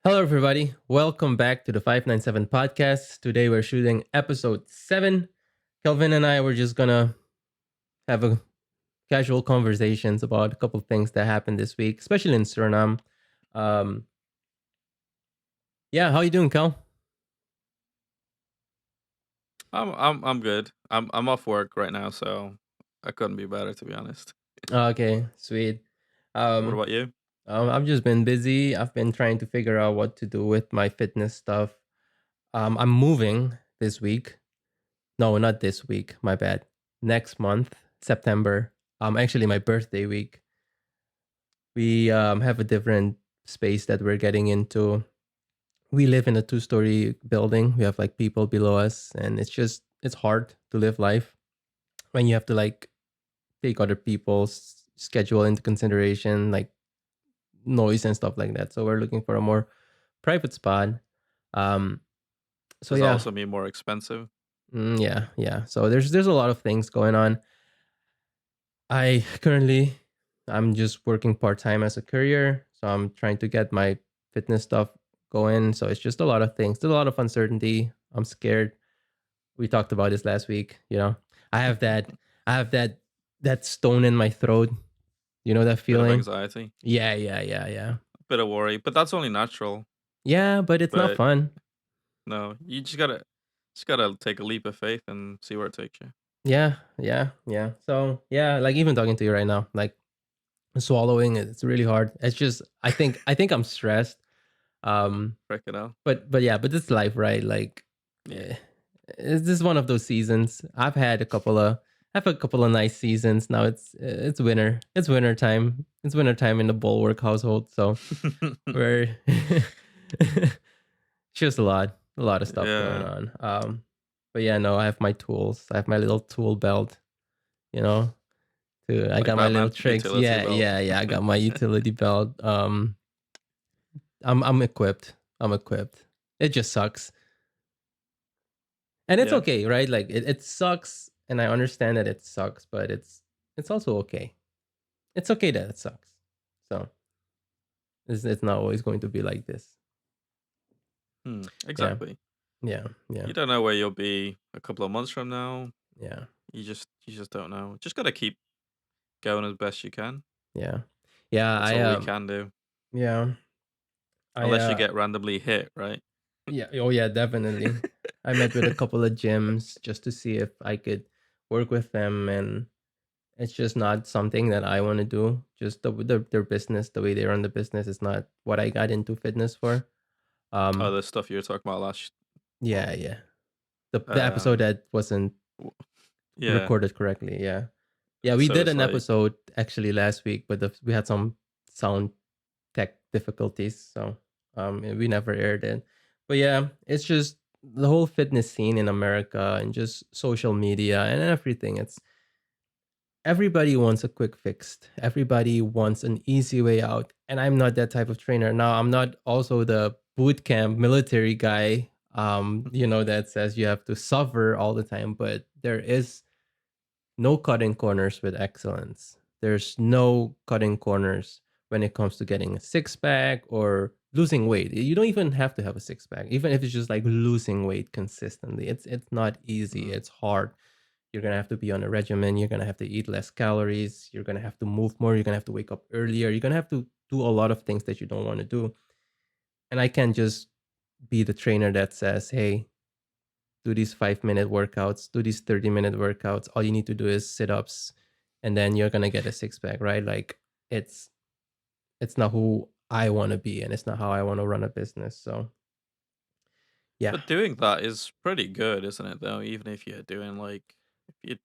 Hello, everybody. Welcome back to the 597 podcast. Today we're shooting episode 7. Kelvin and I were just gonna have a casual conversations about a couple of things that happened this week, especially in Suriname. Um, yeah, how you doing, Kel? I'm good. I'm off work right now, so I couldn't be better to be honest. Okay, sweet. What Um, about you? I've just been busy. I've been trying to figure out what to do with my fitness stuff. I'm moving this week. No, not this week. My bad. Next month, September. Actually, my birthday week. We have a different space that we're getting into. We live in a two-story building. We have like people below us, and it's hard to live life when you have to like take other people's schedule into consideration, like noise and stuff like that. So we're looking for a more private spot. Um, so Does that yeah, also mean more expensive? yeah, yeah. So there's a lot of things going on. I currently I'm just working part-time as a courier, so I'm trying to get my fitness stuff going. So it's just a lot of things. There's a lot of uncertainty. I'm scared. We talked about this last week, I have that I have that stone in my throat. You know that Bit of feeling? anxiety, Yeah, yeah, yeah, yeah. bit of worry, but that's only natural. Yeah, but it's not But fun. no, you just gotta take a leap of faith and see where it takes you. Yeah, yeah, yeah. So, yeah, like even talking to you right now, like swallowing it's really hard. It's just I think I'm stressed. Um Check it out. But yeah, but it's life, right? Like, Yeah, eh, it's just one of those seasons. I have a couple of nice seasons. Now it's winter. It's winter time. It's winter time in the Bulwark household. So we're just a lot of stuff going yeah. on. But yeah, no, I have my tools. I have my little tool belt. You know, I Like got my little Batman tricks. utility Yeah, belt. yeah, yeah. I got my utility belt. I'm equipped. I'm equipped. It just sucks. And it's Yeah, okay, right? Like it sucks, and I understand that it sucks, but it's also okay. It's okay that it sucks. So it's not always going to be like this. Yeah, exactly. yeah, yeah, You don't know where you'll be a couple of months from now. yeah, You just don't know. Just gotta keep going as best you can. yeah, yeah. That's all we can do. Yeah, I Unless you get randomly hit, right? yeah, oh yeah, definitely. I met with a couple of gyms just to see if I could work with them, and it's just not something that I want to do. Just their business, the way they run the business, is not what I got into fitness for. Oh, Um, the stuff you were talking about last yeah, well, yeah. The episode um, that wasn't w yeah, recorded correctly. Yeah, yeah. We so did it's an like episode actually last week, but we had some sound tech difficulties, so we never aired it. But yeah, it's just the whole fitness scene in America and just social media and everything. It's everybody wants a quick fix. Everybody wants an easy way out, and I'm not that type of trainer. Now, I'm not also the boot camp military guy. That says you have to suffer all the time, but there is no cutting corners with excellence. There's no cutting corners when it comes to getting a six pack or losing weight. You don't even have to have a six pack, even if it's just like losing weight consistently. It's not easy. mm, It's hard. You're gonna have to be on a regimen. You're gonna have to eat less calories. You're gonna have to move more. You're gonna have to wake up earlier. You're gonna have to do a lot of things that you don't want to do. And I can't just be the trainer that says, "Hey, do these 5 minute workouts, do these 30-minute workouts. All you need to do is sit ups, and then you're gonna get a six pack," right? Like it's it's not who I want to be, and it's not how I want to run a business. So yeah, but doing that is pretty good, isn't it, though? Even if you're doing, like if you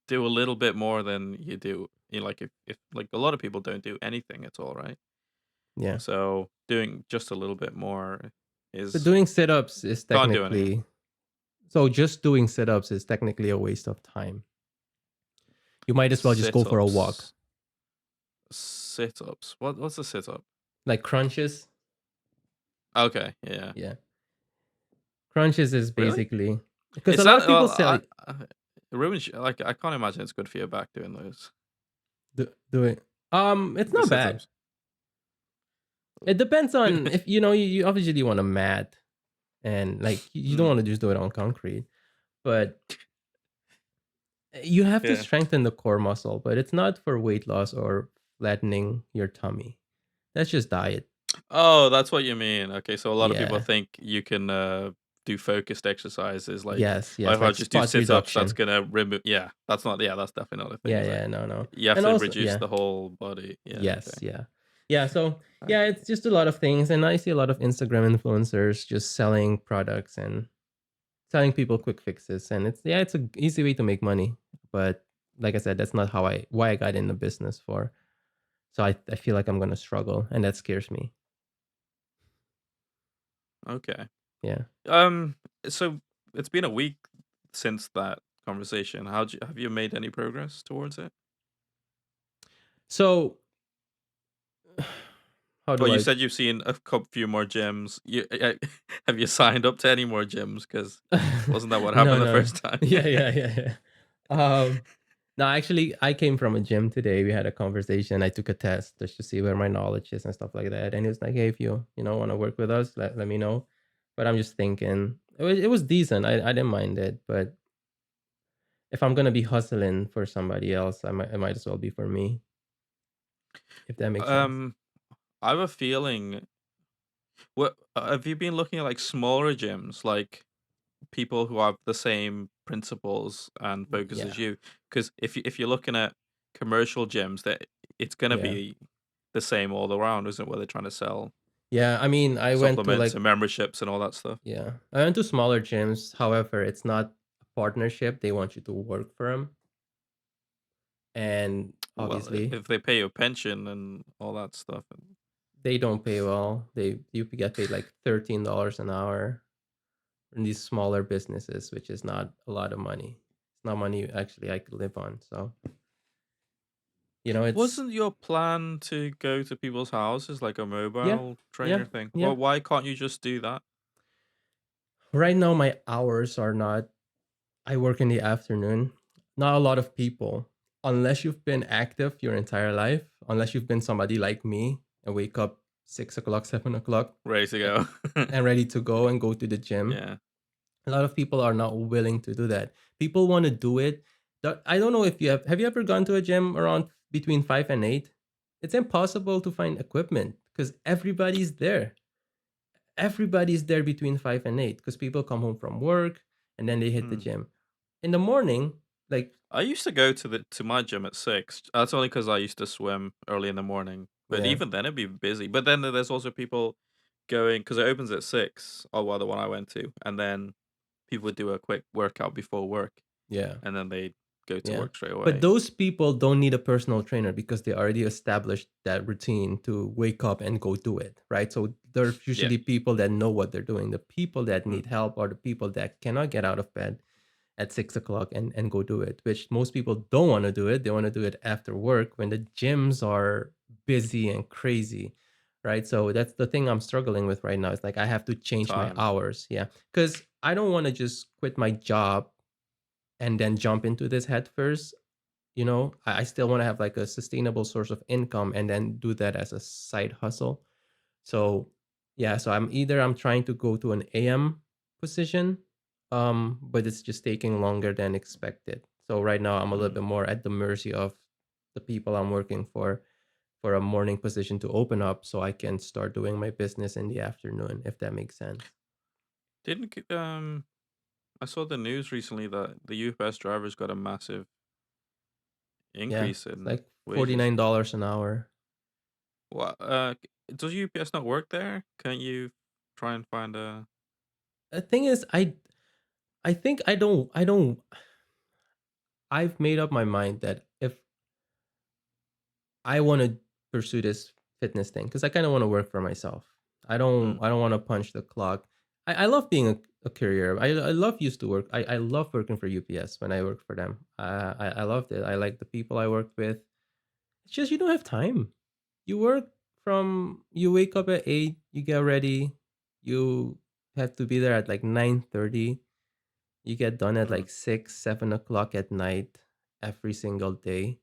do a little bit more than you do like, if like, a lot of people don't do anything at all, right? yeah. So, doing just a little bit more So is doing sit ups is can't do anything. technically so just doing sit ups is technically a waste of time. You might as well just go for a walk. Sit-ups. Sit-ups. What's a sit-up? Like crunches. Okay, yeah. Yeah. Crunches is Really? basically because It's a lot not of people well, say it ruins like, I can't imagine it's good for your back doing those, do it. It's the not bad. sit-ups. It depends on if you obviously want a mat and like you don't Mm, want to just do it on concrete, but you have to yeah. strengthen the core muscle, but it's not for weight loss or flattening your tummy. That's just diet. Oh, that's what you mean. Okay, so a lot of people Yeah. think you can do focused exercises like, Yes, oh, yes, if I like just do spot sit ups, that's reduction. gonna remove. Yeah, that's not. Yeah, that's definitely not a thing, Yeah, is it? yeah, no, no. You have And to also, reduce yeah. the whole body. Yeah. Yes, Okay. yeah. Yeah, so yeah, Okay. it's just a lot of things and I see a lot of Instagram influencers just selling products and telling people quick fixes and it's a easy way to make money. But like I said, that's not how I why I got in the business for. So I feel like I'm going to struggle and that scares me. Okay. Yeah. Um. So it's been a week since that conversation. Have you made any progress towards it? So how Well, do you I said you've seen a couple few more gyms. Have you signed up to any more gyms? Because wasn't that what No, happened the no. first time? Yeah, yeah, yeah, yeah. Um no, actually I came from a gym today. We had a conversation. I took a test just to see where my knowledge is and stuff like that. And he was like, "Hey, if you want to work with us, let me know." But I'm just thinking it was decent. I didn't mind it, but if I'm going to be hustling for somebody else, it might as well be for me, if that makes sense. Um, I have a feeling. What have you been looking at like smaller gyms, like people who have the same principles and focus Yeah. as you? Because if you're looking at commercial gyms, that it's gonna Yeah. be the same all around, isn't it? Where they're trying to sell Yeah, I mean, I went to supplements like and memberships and all that stuff. yeah, I went to smaller gyms. However, it's not a partnership. They want you to work for them, and Well, obviously, if they pay your pension and all that stuff, they don't pay well. You get paid like $13 an hour in these smaller businesses, which is not a lot of money. It's not money actually I could live on. So it's wasn't your plan to go to people's houses like a yeah, mobile yeah, trainer thing? yeah. Well, why can't you just do that? Right now, my hours are not. I work in the afternoon. Not a lot of people, unless you've been active your entire life, unless you've been somebody like me and wake up 6 o'clock, 7 o'clock, Ready to a- go. and ready to go and go to the gym. Yeah. A lot of people are not willing to do that. People want to do it. I don't know if you have you ever gone to a gym around between 5 and 8? It's impossible to find equipment because everybody's there. Everybody's there between 5 and 8 because people come home from work and then they hit the Hmm. gym in the morning. Like, I used to go to my gym at 6. That's only because I used to swim early in the morning, but yeah, even then it'd be busy. But then there's also people going because it opens at 6, or well, the one I went to, and then people would do a quick workout before work, yeah. and then they go to Yeah. work straight But away. those people don't need a personal trainer because they already established that routine to wake up and go do it, right? So they're Yeah. usually people that know what they're doing. The people that Mm, need help are the people that cannot get out of bed at 6 o'clock and go do it, which most people don't want to do it. They want to do it after work when the gyms are busy and crazy, right? So that's the thing I'm struggling with right now. It's like I have to change my time. hours. Yeah. Because I don't want to just quit my job and then jump into this head first. I still want to have like a sustainable source of income and then do that as a side hustle. So yeah, so I'm trying to go to an AM position, but it's just taking longer than expected. So right now I'm a little Mm. bit more at the mercy of the people I'm working for a morning position to open up so I can start doing my business in the afternoon, if that makes sense. Didn't I saw the news recently that the UPS drivers got a massive Yeah, increase it's in like wages. $49 an hour. What? Does UPS not work there? Can't you try and find a? The thing is, I think I've made up my mind that if I want to pursue this fitness thing, because I kind of want to work for myself. Mm, I don't want to punch the clock. I love being a courier. I love used to work. I love working for UPS when I worked for them. I loved it. I like the people I worked with. It's just you don't have time. You wake up at 8, you get ready, you have to be there at like 9:30. You get done at mm. like 6, 7 o'clock at night every single day.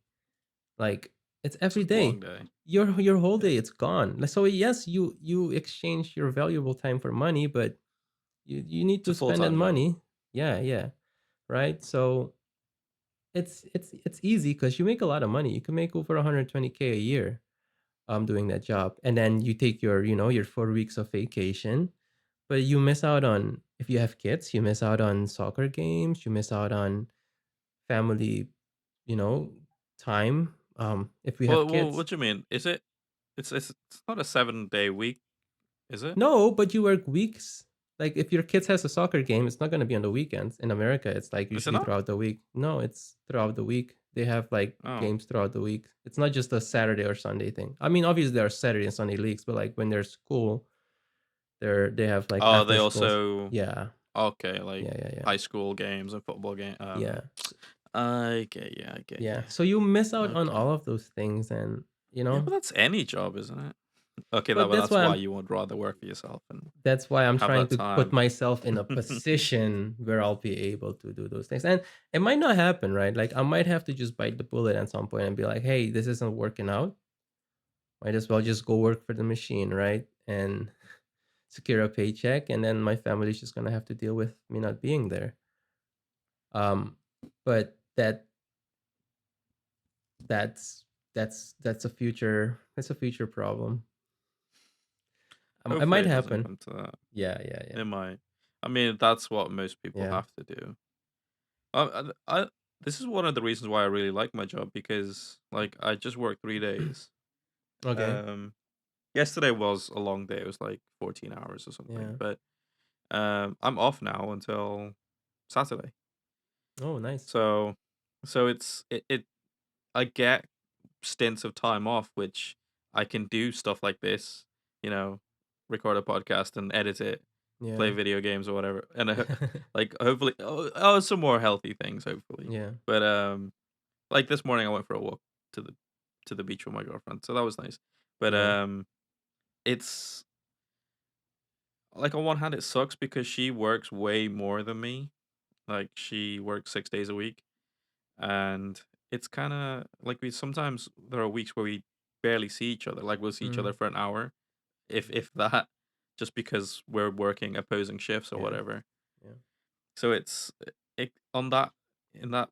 Like, It's It's every a long day. day. Your whole Yeah. day, it's gone. So yes, you exchange your valuable time for money, but you need It's a to spend that full-time job. money. Yeah, yeah, right. So it's easy because you make a lot of money. You can make over 120K a year doing that job, and then you take your your 4 weeks of vacation, but you miss out on, if you have kids, you miss out on soccer games, you miss out on family, you know, time. If we have Well, kids, what do you mean? Is it it's not a 7-day week, is it? no, but you work weeks. Like if your kids has a soccer game, it's not gonna be on the weekends. In America, it's like Is it usually not? throughout the week. No, it's throughout the week. They have like Oh. games throughout the week. It's not just a Saturday or Sunday thing. I mean, obviously there are Saturday and Sunday leagues, but like when there's school, they have like Oh, they after schools. also Yeah, okay, like yeah, yeah, yeah, high school games and football game. yeah, Okay, yeah, I get yeah. you. So you miss out on Okay. all of those things, and Yeah, but that's any job, isn't it? Okay, that but but that's that's why why I'm you would rather work for yourself and have trying that to put time. myself in a position where I'll be able to do those things. And it might not happen, right? Like I might have to just bite the bullet at some point and be like, "Hey, this isn't working out. Might as well just go work for the machine, right? And secure a paycheck, and then my family's just gonna have to deal with me not being there." Um, but that's that's a future problem. It Hopefully might it doesn't happen. come to that. Yeah, yeah, yeah, It might. I mean, that's what most people yeah. have to do. I this is one of the reasons why I really like my job because like I just work 3 days. Okay. Um Yesterday was a long day. It was like 14 hours or something, Yeah. but I'm off now until Saturday. Oh, nice. So it I get stints of time off which I can do stuff like this, you know, record a podcast and edit it, play Yeah. video games or whatever. And like hopefully some more healthy things hopefully. Yeah. But like this morning I went for a walk to the beach with my girlfriend. So that was nice. But Yeah. it's like on one hand it sucks because she works way more than me. Like she works 6 days a week and it's kind of like we sometimes there are weeks where we barely see each other. Like we'll see each other Mm. for an hour if that just because we're working opposing shifts or Yeah. whatever. Yeah. So it on that in that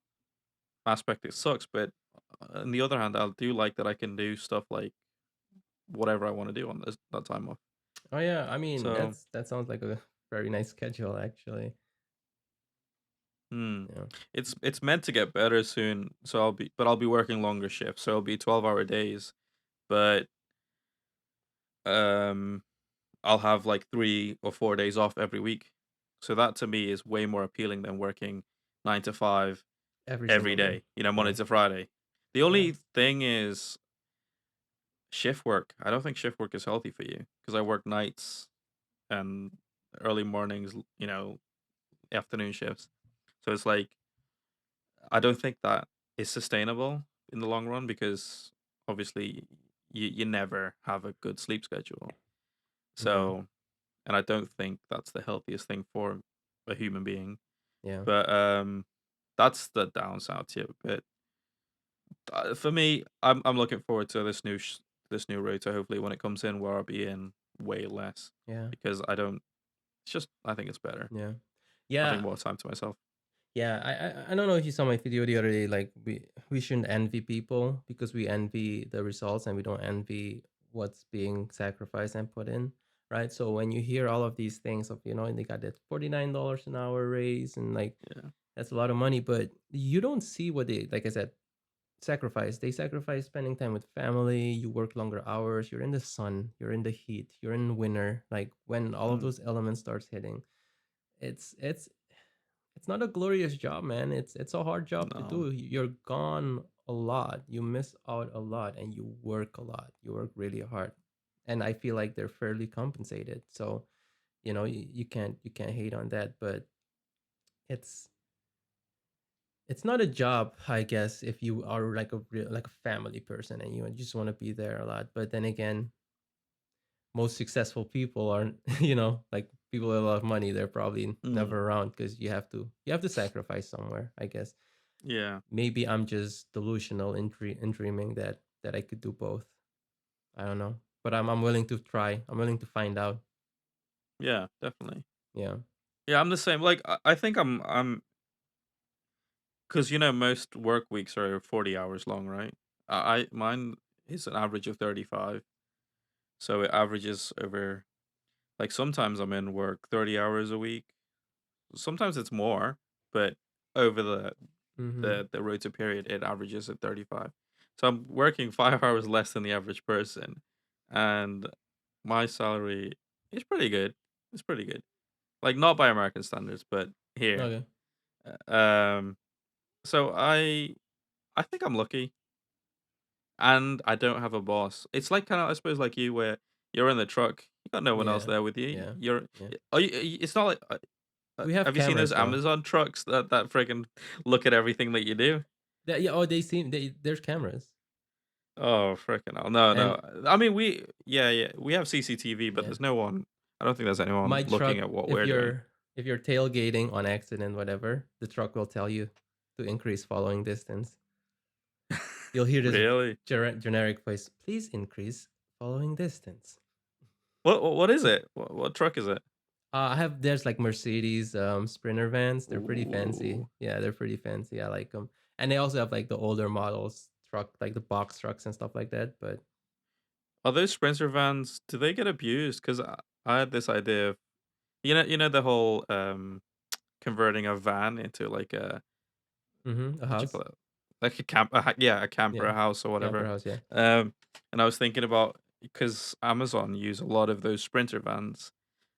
aspect it sucks, but on the other hand I do like that I can do stuff like whatever I want to do on this that time off. Oh yeah. I mean, So, that sounds like a very nice schedule, actually. hmm. Yeah. It's meant to get better soon. So I'll be working longer shifts. So it'll be 12-hour days, but um I'll have like 3 or 4 days off every week. So that to me is way more appealing than working 9 to 5 Every every single day. day, you know, Monday Yeah. to Friday. The Yeah. only thing is shift work. I don't think shift work is healthy for you because I work nights and early mornings, afternoon shifts. So it's like I don't think that is sustainable in the long run because obviously you never have a good sleep schedule. Yeah. So, and I don't think that's the healthiest thing for a human being. Yeah. But that's the downside to it. But for me, I'm looking forward to this new router. Hopefully, when it comes in, where I'll be in way less Yeah. because I don't. It's just I think it's better Yeah. having Yeah. more time to myself. Yeah, I don't know if you saw my video the other day. Like we shouldn't envy people because we envy the results and we don't envy what's being sacrificed and put in, right? So when you hear all of these things of and they got that $49 an hour raise and like Yeah. that's a lot of money, but you don't see what they, like I said, sacrifice. They sacrifice spending time with family. You work longer hours. You're in the sun. You're in the heat. You're in winter. Like when all of Mm, those elements starts hitting, it's it's it's not a glorious job, man. It's a hard job to no. do. You're gone a lot. You miss out a lot and you work a lot. You work really hard. And I feel like they're fairly compensated. So, you can't hate on that, but it's it's not a job, I guess, if you are like like a family person and you just want to be there a lot. But then again, most successful people aren't, like people with a lot of money, they're probably Mm, never around because you have to sacrifice somewhere, I guess. yeah. Maybe I'm just delusional in dreaming that that I could do both. I don't know, but I'm willing to try. I'm willing to find out. Yeah, definitely. Yeah. Yeah, I'm the same. Like I think I'm because most work weeks are 40 hours long, right? I mine is an average of 35, so it averages over. Like sometimes I'm in work 30 hours a week. Sometimes it's more, but over Mhm. the rota period, it averages at 35. So I'm working 5 hours less than the average person, and my salary is pretty good. It's pretty good. Like not by American standards, but here. Okay. Uh, Um, so I think I'm lucky, and I don't have a boss. It's like kind of I suppose like you, where you're in the truck, you got no one else Yeah. there with you. Yeah. You're, Yeah. it's not like We have have you seen those cameras though. Amazon trucks that friggin' look at everything that you do? Yeah. Oh, they seem there's cameras. Oh, frickin' hell. No, And no. I mean, yeah, we have CCTV, but yeah, there's no one. I don't think there's anyone my looking truck. at what If we're doing. you're tailgating on accident, whatever, the truck will tell you to increase following distance. You'll hear this Really? generic voice. Please increase following distance. What is it? What truck is it? I have there's like Mercedes Sprinter vans. They're pretty fancy. Ooh. Yeah, they're pretty fancy. I like them. And they also have like the older models truck, like the box trucks and stuff like that. But Are those Sprinter vans, do they get abused? Because I had this idea of, the whole converting a van into like a, a what do you house. call it? Like a camp, yeah, a camper, Yeah, a house or camper whatever. house. Yeah. And I was thinking about, because Amazon use a lot of those Sprinter vans,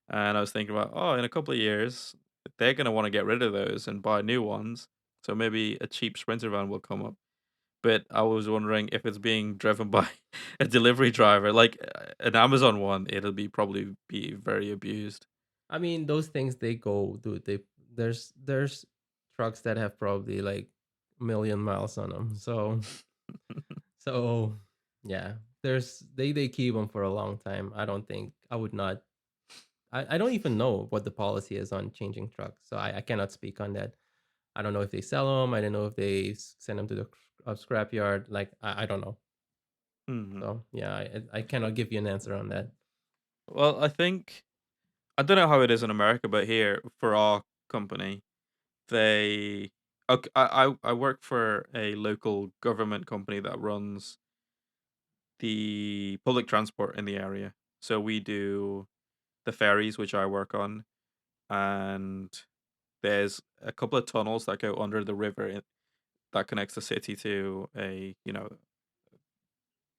and I was thinking about, oh, in a couple of years, they're gonna want to get rid of those and buy new ones. So maybe a cheap Sprinter van will come up. But I was wondering if it's being driven by a delivery driver, like an Amazon one, it'll be probably be very abused. I mean, those things they go, dude. There's trucks that have probably like million miles on them. So yeah, there's they keep them for a long time. I don't think I would not. I don't even know what the policy is on changing trucks, so I cannot speak on that. I don't know if they sell them. I don't know if they send them to the scrapyard. Like I don't know. Mhm. So yeah, I cannot give you an answer on that. Well, I think I don't know how it is in America, but here for our company, they ok I work for a local government company that runs the public transport in the area. So we do the ferries, which I work on, and there's a couple of tunnels that go under the river that connects the city to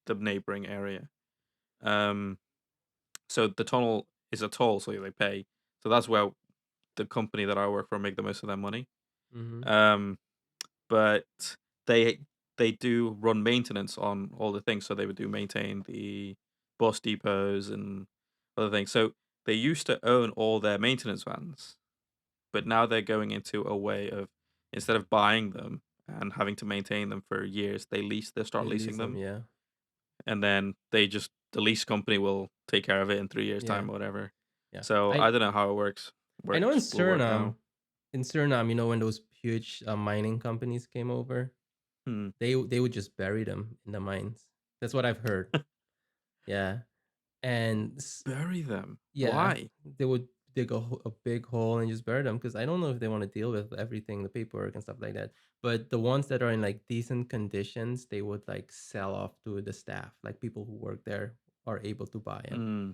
the neighboring area. Um, so the tunnel is a toll, so they pay. So that's where the company that I work for make the most of their money. Hmm. Um, but they they do run maintenance on all the things, so they would do maintain the bus depots and other things. So they used to own all their maintenance vans, but now they're going into a way of, instead of buying them and having to maintain them for years, they start They lease leasing them. them, Yeah, and then the lease company will take care of it in 3 years yeah, time or whatever. yeah. So I don't know how it I know will work now. In Suriname, you know, when those huge mining companies came over, Hmm. they would just bury them in the mines. That's what I've heard. Yeah, and Bury them. yeah, Why? they would dig a big hole and just bury them because I don't know if they want to deal with everything, the paperwork and stuff like that. But the ones that are in like decent conditions, they would like sell off to the staff, like people who work there are able to buy them. Hmm.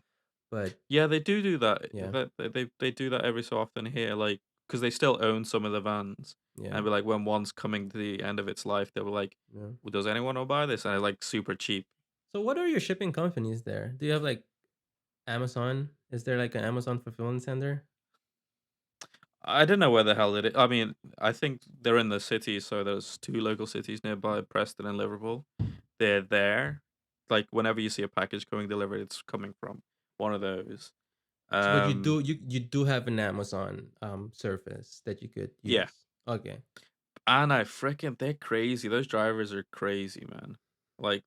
But Yeah, they do that. yeah, They do that every so often here, like because they still own some of the vans, yeah, and be like when one's coming to the end of its life, they were like, yeah. "Well, does anyone want to buy this?" And it's like super cheap. So what are your shipping companies there? Do you have like Amazon? Is there like an Amazon fulfillment center? I don't know where the hell it is. I mean, I think they're in the city, so there's two local cities nearby, Preston and Liverpool. They're there. Like whenever you see a package coming delivered, it's coming from one of those. But Um, you do have an Amazon service that you could yeah, use. Okay. and I freaking they're crazy. Those drivers are crazy, man. Like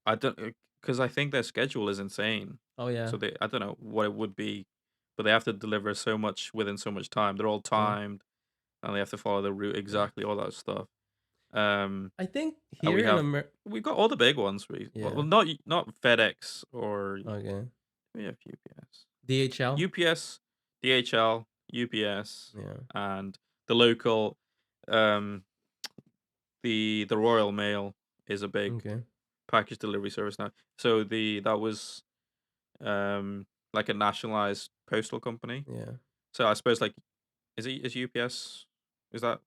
I don't, because I think their schedule is insane. Oh yeah. So I don't know what it would be, but they have to deliver so much within so much time. They're all Yeah. timed, and they have to follow the route Yeah. exactly, all that stuff. Um, I think and we here in have America. we've got all the big ones. Yeah. Not FedEx or Okay. we have UPS, DHL. UPS, DHL, UPS, Yeah. and the local um the Royal Mail is a big Okay. package delivery service now. So the that was like a nationalized postal company. Yeah. So I suppose like is UPS is that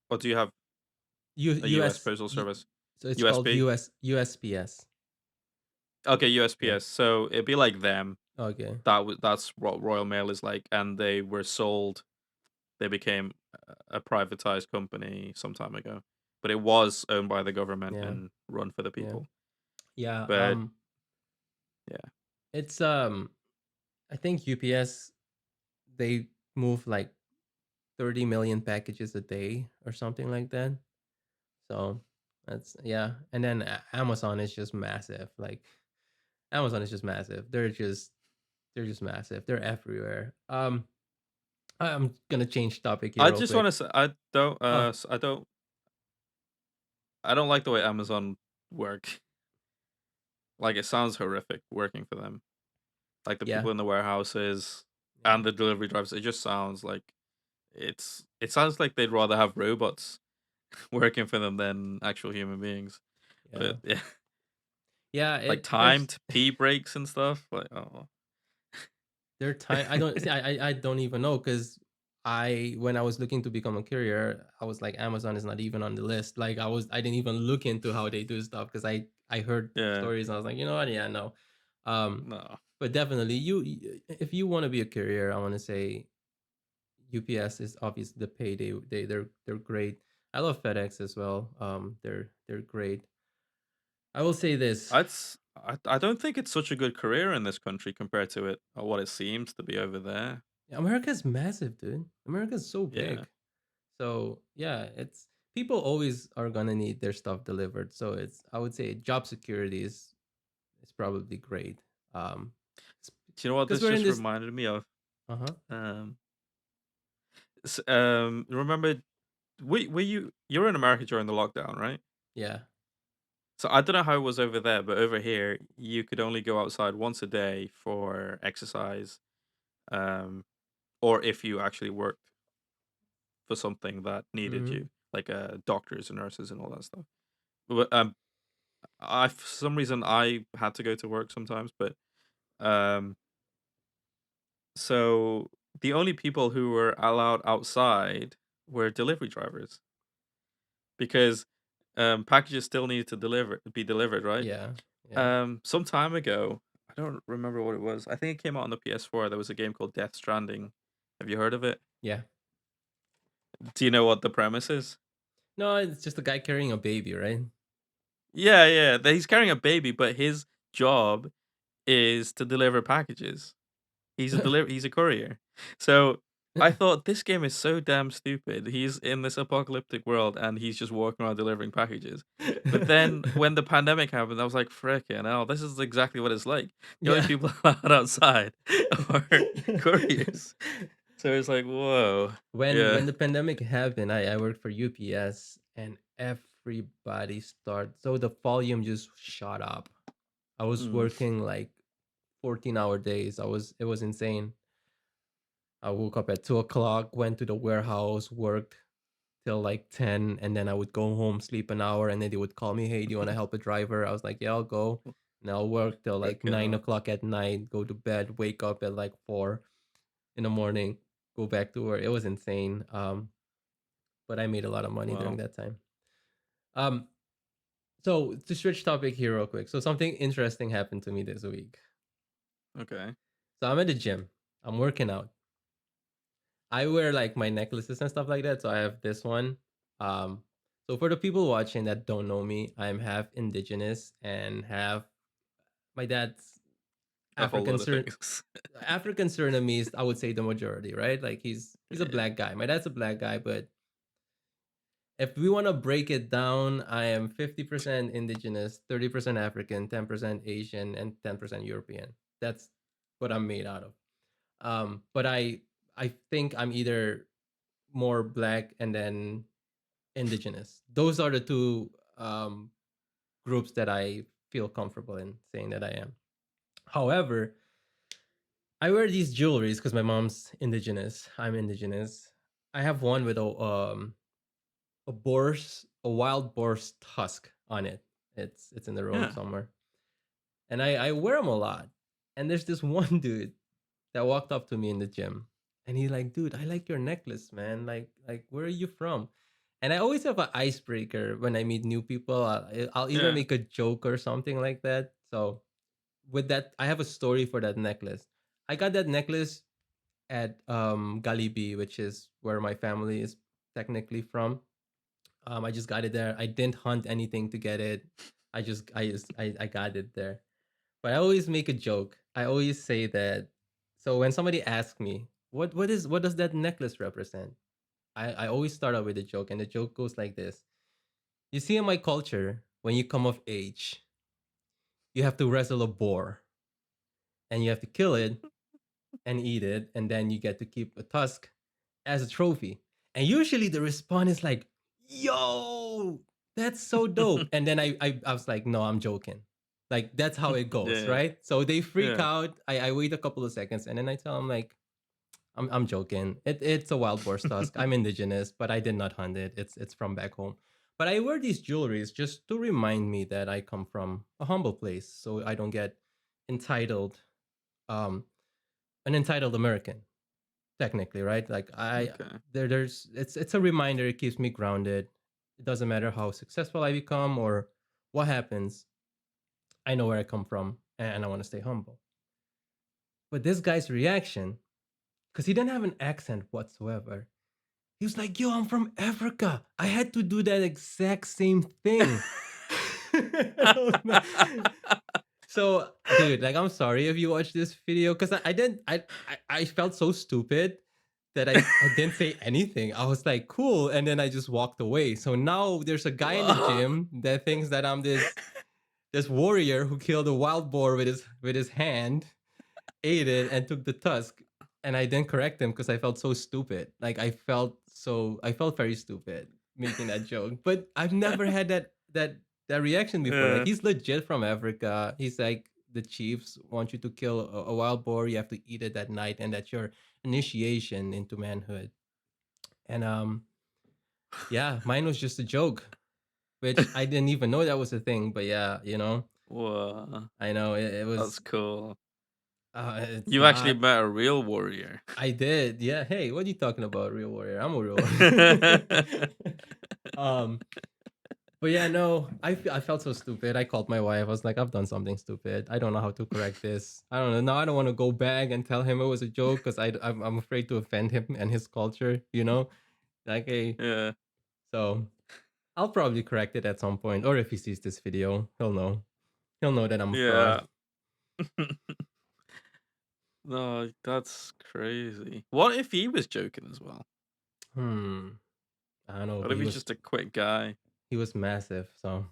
or do you have a US US. postal service? So it's called USP? USPS. Okay, Yeah. USPS. So it'd be like them. Okay. That's what Royal Mail is like, and they were sold. They became a privatized company some time ago, but it was owned by the government Yeah. and run for the Yeah. people. Yeah. But yeah, It's I think UPS, they move like 30 million packages a day or something like that. So that's, yeah. And then Amazon is just massive. Like Amazon is just massive. They're just massive. They're everywhere. I'm gonna change topic here I real just want quick. to say I don't Oh I don't like the way Amazon work. Like it sounds horrific working for them. Like the yeah, people in the warehouses yeah, and the delivery drivers. It just sounds like it sounds like they'd rather have robots working for them than actual human beings. yeah, But yeah, yeah. like There's timed pee breaks and stuff. Like oh their time. I don't see. I don't even know because when I was looking to become a courier, I was like, Amazon is not even on the list. Like I didn't even look into how they do stuff because I heard yeah, stories and I was like, you know what? Yeah, no. Um, no. but definitely, if you want to be a courier, I want to say UPS is obviously the pay. They're great. I love FedEx as well. They're great. I will say this: I don't think it's such a good career in this country compared to it or what it seems to be over there. America's massive, dude. America's so Yeah. big. So yeah, it's people always are gonna need their stuff delivered. So it's I would say job security is probably great. Um, Do you know what because this we're in just this. reminded me of? Uh huh. Um, remember were you were in America during the lockdown, right? Yeah. So I don't know how it was over there, but over here you could only go outside once a day for exercise, um, or if you actually worked for something that needed Mm-hmm. you, like doctors and nurses and all that stuff. But I for some reason I had to go to work sometimes, but um, so the only people who were allowed outside were delivery drivers because packages still needed to be delivered, right? Yeah. Yeah. Some time ago, I don't remember what it was. I think it came out on the PS4. There was a game called Death Stranding. Have you heard of it? Yeah. Do you know what the premise is? No, it's just a guy carrying a baby, right? Yeah, yeah. He's carrying a baby, but his job is to deliver packages. He's a courier. So I thought this game is so damn stupid. He's in this apocalyptic world and he's just walking around delivering packages. But then when the pandemic happened, I was like, frickin' hell, this is exactly what it's like. The only yeah. people allowed outside are couriers. So it's like, whoa. When Yeah. the pandemic happened, I worked for UPS and everybody started, so the volume just shot up. I was Mm, working like 14-hour days. It was insane. I woke up at 2 o'clock, went to the warehouse, worked till like 10, and then I would go home, sleep an hour, and then they would call me, hey, do you want to help a driver? I was like, yeah, I'll go. And I'll work till like frickin' nine hell. o'clock at night, go to bed, wake up at like 4 in the morning, go back to work. It was insane. But I made a lot of money during Wow. that time. Um, so to switch topic here real quick. So something interesting happened to me this week. Okay. So I'm at the gym. I'm working out. I wear like my necklaces and stuff like that. So I have this one. Um, so for the people watching that don't know me, I'm half indigenous and half my dad's A whole African lot of things. African Surinamese. I would say the majority, right? Like he's a Yeah. black guy. My dad's a black guy, but if we want to break it down, I am 50% indigenous, 30% African, 10% Asian, and 10% European. That's what I'm made out of. But I think I'm either more black and then indigenous. Those are the two groups that I feel comfortable in saying that I am. However, I wear these jewelries because my mom's indigenous. I'm indigenous. I have one with a wild boar's tusk on it. It's in the room Yeah. somewhere, and I wear them a lot. And there's this one dude that walked up to me in the gym, and he's like, "Dude, I like your necklace, man. Like where are you from?" And I always have an icebreaker when I meet new people. I'll either Yeah. make a joke or something like that. So with that, I have a story for that necklace. I got that necklace at Galibi, which is where my family is technically from. I just got it there. I didn't hunt anything to get it. I got it there. But I always make a joke. I always say that. So when somebody asks me, what does that necklace represent? I always start out with a joke, and the joke goes like this. You see, in my culture, when you come of age, you have to wrestle a boar and you have to kill it and eat it, and then you get to keep a tusk as a trophy. And usually the response is like, "Yo, that's so dope." And then I was like, "No, I'm joking." Like that's how it goes, Yeah. right? So they freak Yeah. out. I wait a couple of seconds, and then I tell them like, I'm joking. It's a wild boar tusk. I'm indigenous, but I did not hunt it. It's from back home. But I wear these jewelries just to remind me that I come from a humble place, so I don't get entitled, um, an entitled American, technically, right? Like Okay. there's it's a reminder. It keeps me grounded. It doesn't matter how successful I become or what happens. I know where I come from, and I want to stay humble. But this guy's reaction, because he didn't have an accent whatsoever, he was like, "Yo, I'm from Africa. I had to do that exact same thing." So, dude, like, I'm sorry if you watched this video because I didn't. I felt so stupid that I didn't say anything. I was like, "Cool," and then I just walked away. So now there's a guy in the Whoa. gym that thinks that I'm this warrior who killed a wild boar with his hand, ate it, and took the tusk. And I didn't correct him because I felt so stupid. Like I felt very stupid making that joke. But I've never had that reaction before. Like Yeah. he's legit from Africa. He's like the chiefs want you to kill a wild boar. You have to eat it at night, and that's your initiation into manhood. And yeah, mine was just a joke, which I didn't even know that was a thing. But yeah, Whoa. I know it That's was. cool. It's You actually not. met a real warrior. I did. Yeah. Hey, what are you talking about, real warrior? I'm a real warrior. um, but yeah, no, I felt so stupid. I called my wife. I was like, I've done something stupid. I don't know how to correct this. I don't know. Now I don't want to go back and tell him it was a joke because I'm afraid to offend him and his culture. Like hey, Yeah. so I'll probably correct it at some point, or if he sees this video, he'll know. He'll know that I'm a fraud. Yeah. No, that's crazy. What if he was joking as well? Hmm. I don't know, What but if he's just a quick guy? he was massive, so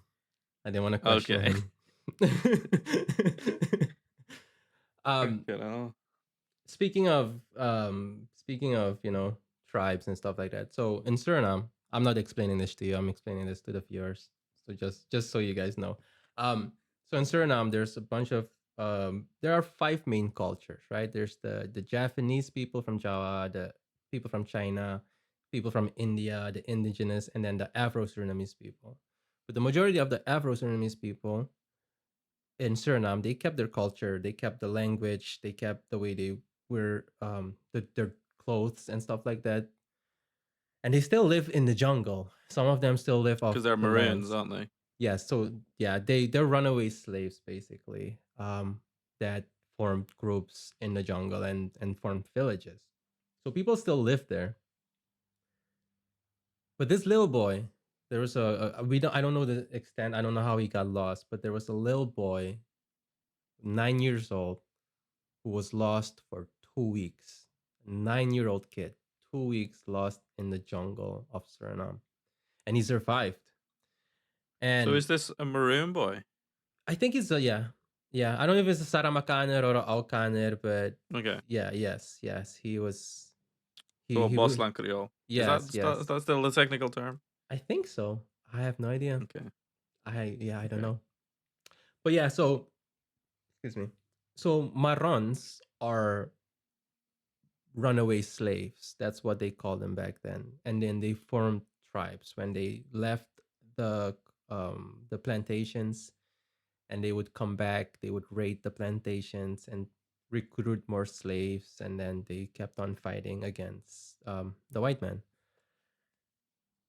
I didn't want to question Okay. him. um, Okay. No. speaking of tribes and stuff like that. So in Suriname, I'm not explaining this to you. I'm explaining this to the viewers. So just so you guys know. Um, so in Suriname, there's a bunch of there are five main cultures, right? There's the Japanese people from Java, the people from China, people from India, the indigenous, and then the Afro-Surinamese people. But the majority of the Afro-Surinamese people in Suriname, they kept their culture, they kept the language, they kept the way they wear their clothes and stuff like that. And they still live in the jungle. Some of them still live Because off they're the Maroons, lands. aren't they? Yeah, so yeah, they're runaway slaves basically. That formed groups in the jungle and formed villages. So people still live there. But this little boy, there was we don't I don't know the extent. I don't know how he got lost, but there was a little boy, 9 years old, who was lost for 2 weeks. 9-year-old kid, 2 weeks lost in the jungle of Suriname. And he survived. So And is this a Maroon boy? I think it's a, yeah. Yeah. I don't know if it's a Saramakaner or a Aukaner, but Okay. yeah, yes. He was, So a he would, Boslan Creole. Is that yes, is that, is yes. that still the technical term? I think so. I have no idea. Okay. I don't Okay. know. But yeah, so excuse me. So marrons are runaway slaves. That's what they called them back then. And then they formed tribes when they left the the plantations, and they would come back, they would raid the plantations and recruit more slaves, and then they kept on fighting against the white man.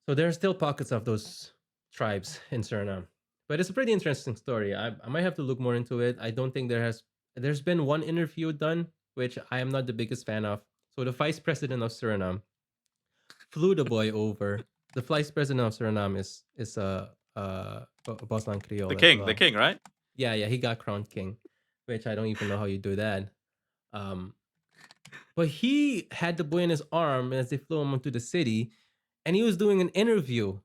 So there are still pockets of those tribes in Suriname. But it's a pretty interesting story. I might have to look more into it. I don't think there's been one interview done, which I am not the biggest fan of. So the vice president of Suriname flew the boy over. The vice president of Suriname is a Boslan Creole as The well. king, right? Yeah, he got crowned king, which I don't even know how you do that. Um, but he had the boy in his arm as they flew him into the city, and he was doing an interview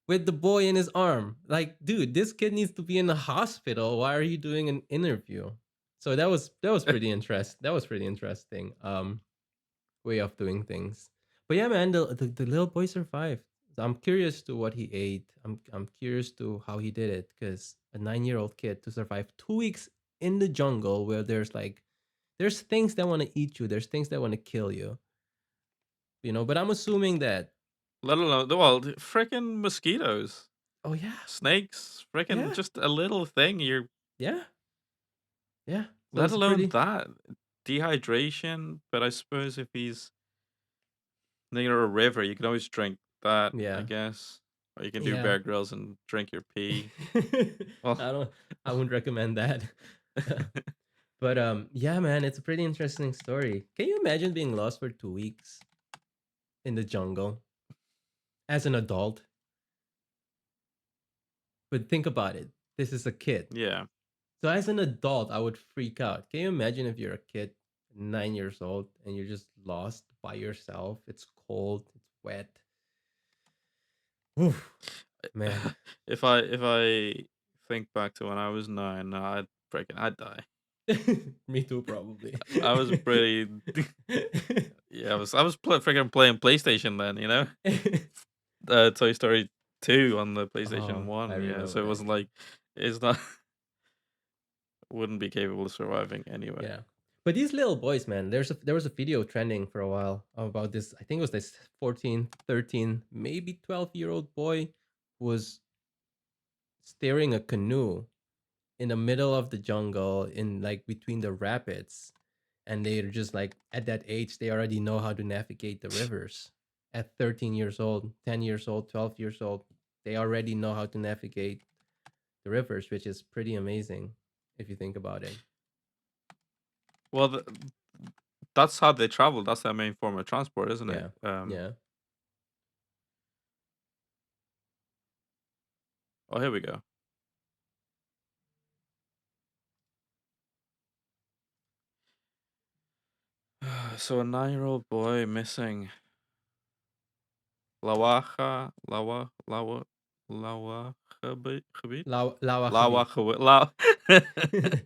with the boy in his arm. Like, dude, this kid needs to be in the hospital. Why are you doing an interview? So that was pretty interest. That was pretty interesting. Way of doing things. But yeah, man, the little boy survived. So I'm curious to what he ate. I'm curious to how he did it, because a 9-year-old kid to survive 2 weeks in the jungle where there's things that want to eat you, there's things that want to kill you, you know. But I'm assuming that Let alone the freaking mosquitoes, oh yeah, snakes, freaking yeah, just a little thing. You're yeah, yeah. So let it's a alone pretty that dehydration. But I suppose if he's near a river, you can always drink that, I yeah, guess. Or you can do yeah. Bear Grylls and drink your pee. Well, I don't I wouldn't recommend that. But yeah, man, it's a pretty interesting story. Can you imagine being lost for 2 weeks in the jungle as an adult? But think about it. This is a kid. yeah. So as an adult, I would freak out. Can you imagine if you're a kid, 9 years old, and you're just lost by yourself? It's cold, it's wet. Oof, man. If I think back to when I was 9, no, I'd die. Me too, probably. I was pretty. Yeah, freaking playing PlayStation then, you know. Toy Story 2 on the PlayStation Oh, I 1. Yeah, remember so it that wasn't game. like it's not wouldn't be capable of surviving anyway. Yeah. But these little boys, man, there was a video trending for a while about this. I think it was this 14, 13, maybe 12-year-old boy who was steering a canoe in the middle of the jungle in like between the rapids. And they're just like at that age, they already know how to navigate the rivers. At 13 years old, 10 years old, 12 years old, they already know how to navigate the rivers, which is pretty amazing if you think about it. Well, that's how they travel. That's their main form of transport, isn't it? Yeah. Yeah. Oh, here we go. So a 9-year-old boy missing. Lawaja, Lawa gebied? Lawa Lawa gebied. gebied.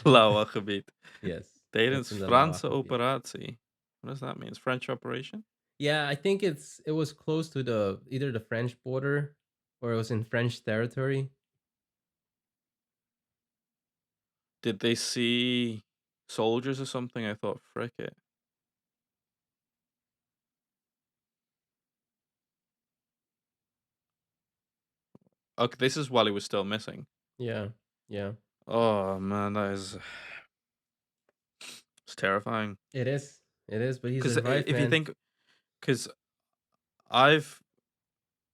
Lawa gebied. Yes, that's Tijdens in the Lawa Franse gebied. operatie. What does that mean? It's French operation? Yeah, I think it was close to the either the French border or it was in French territory. Did they see soldiers or something? I thought, frick it. Okay, this is while he was still missing. Yeah, yeah, Oh man, that is it's terrifying. it is. It is, but he Because survived, if you man. think, because I've,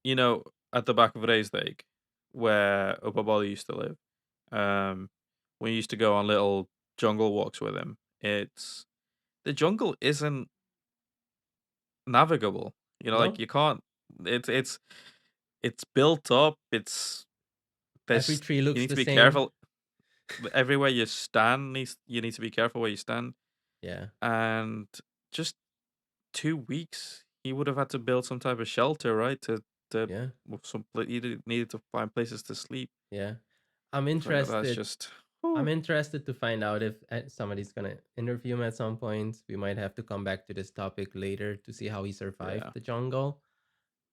you know, at the back of Reisdijk, where Opabali used to live, um, we used to go on little jungle walks with him. It's the jungle isn't navigable. You know, like No, you can't. It's it's built up. It's every there's tree you looks need the to be same. careful. Everywhere you stand needs you need to be careful where you stand. Yeah, And just 2 weeks, he would have had to build some type of shelter, right? To yeah, with he needed to find places to sleep. yeah. I'm So that's interested. just I'm whew, interested to find out if somebody's gonna interview him at some point. We might have to come back to this topic later to see how he survived yeah. the jungle.